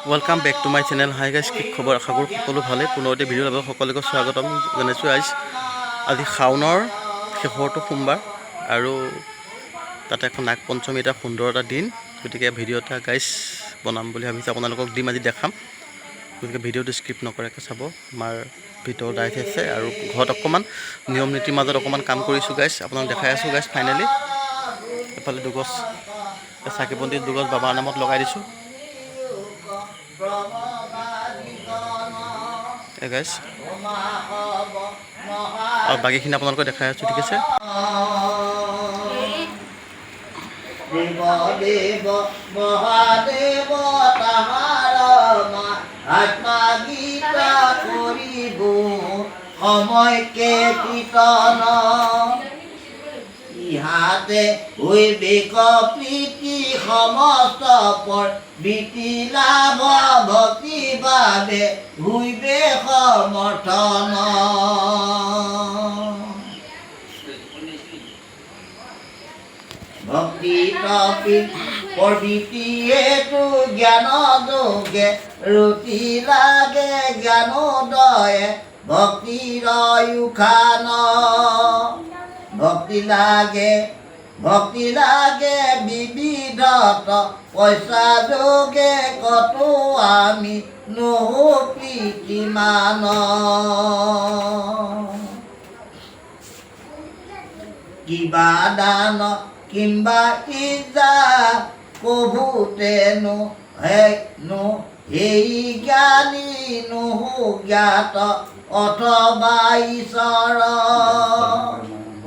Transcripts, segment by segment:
Welcome back to my channel hi guys कि खबर आशा करूँ सकलो भाले पुनरते भिडिओ लगे सकलोके स्वागतम जानाइছোঁ। आज शाওনৰ शेषरটো सोमबार और ताते এখন नाग पंचमी এটা সুন্দৰ এটা दिन গতিকে ভিডিও এটা গাইস বনাম বুলি ভাবিছোঁ আপোনালোকক দিম আজি দেখাম গতিকে ভিডিওটো স্কিপ নকৰাকৈ চাব। আমাৰ ভিতৰ দাইছ আছে আৰু ঘৰত অকমান নিয়ম নীতিৰ মাজত অকমান কাম কৰিছোঁ গাইস আপোনাক দেখাই আছোঁ গাইস। ফাইনালি এফালে দুগছ চাকিবন্তি দুগছ বাবাৰ নামত লগাই দিছোঁ গাইস और बाकीखिनि आपनालोक देखाइ आछु ठीक আছে। देव देव महादेव ताहार आत्मा गीता करिब समय के कीर्तन इहाते हইবে प्रीति समस्त पर बीति लाभ भक्ति भावे हইবে समर्थन भक्ति तपी प्रवृत्ति तो ज्ञान जोगे रुचि लागे ज्ञानोदय भक्ति रयुखान भक्ति लागे विविधत पैसा जोगे कतो आमी नहो प्रीति मान किबा दान किंबा इजा कभूतेनु है नो हे ज्ञानी नो ज्ञात अथवा ईश्वर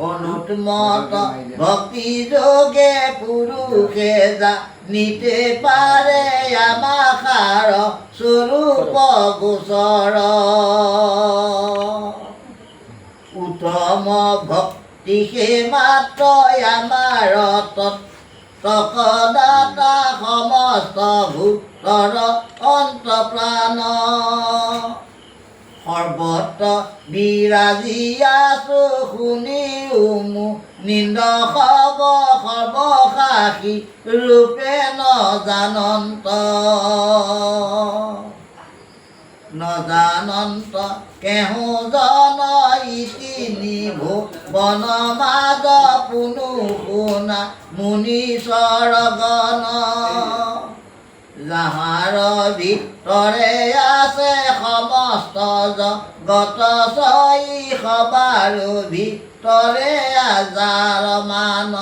अनुत्मत भक्ति जोगे पुरुषे जा निते पारे आमाखार स्वरूप गोचर उत्तम भक्ति हे मात्र आमार तकदाता समस्त भूतर अंत प्राण सर्वत्र विराजी आसु शुनि उमु निंद खब सर्वसाक्षी रूपे न जानंत केहू जन इति निभो बन माज पुनु शुना मुनीश्वर गण যাহাৰ ভিতৰে আছে সমস্ত জগত সই সবাৰ ভিতৰে আজাৰ মান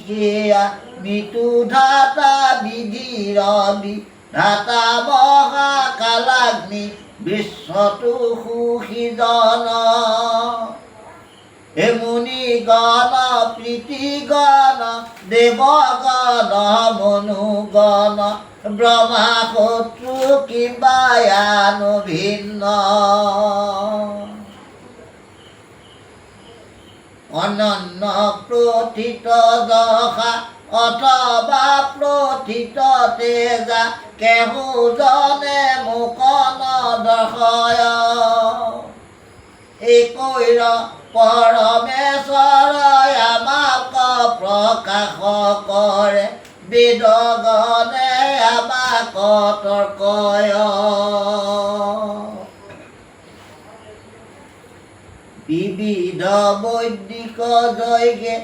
সেয়া মৃত্যু ধাতা বিধিৰ বিধাতা মহাকালাগ্নি বিশ্বতো সুখী জন हे मुनि गण प्रीति गण देव गण मनु गण ब्रह्मा शत्रु किंबा यानु भिन्न अनन्न प्रथित दशा अथवा प्रथित तेजा केहू जने मुख न दर्शय एकैर परमेश्वर आमाक प्रकाश करे वेद गणे आमाक तर्कय विविध वैदिक जैगे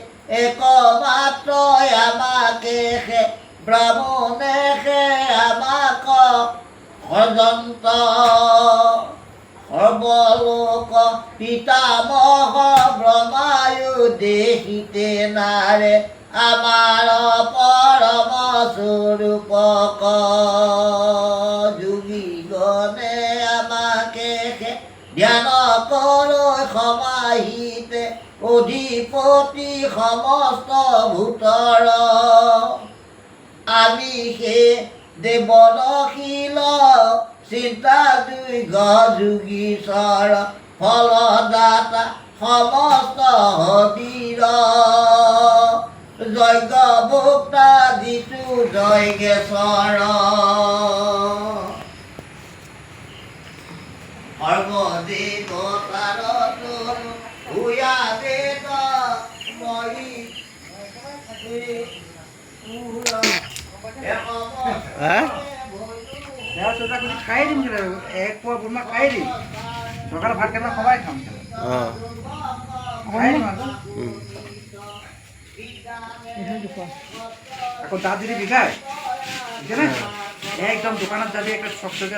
एकमात्र आमाके ब्राह्मणे आमाक भजन्त सर्वलोक पितामह ब्रह्मायु देहिते नारे आमार परम स्वरूप जुगी गणे आमाके ध्यान करो समाहिते अधिपति समस्त भूतर आमी हे देवनशील चिंता दुई गजुगीश्वर फलदाता समस्त हबीर यज्ञ भोक्ता जितु यज्ञेश्वर सर्वदेवतार तनु भूया देव मयि হা খাই দিম এক পোৱা বুটমাহ খাই দিম দৰকাৰ ভাত কেইটা সবাই খাম অঁ খাই দিম আকৌ উম। আকৌ দাঁত যদি বিষায় বুজিছেনে একদম দোকানত যাবি একটা চকচকে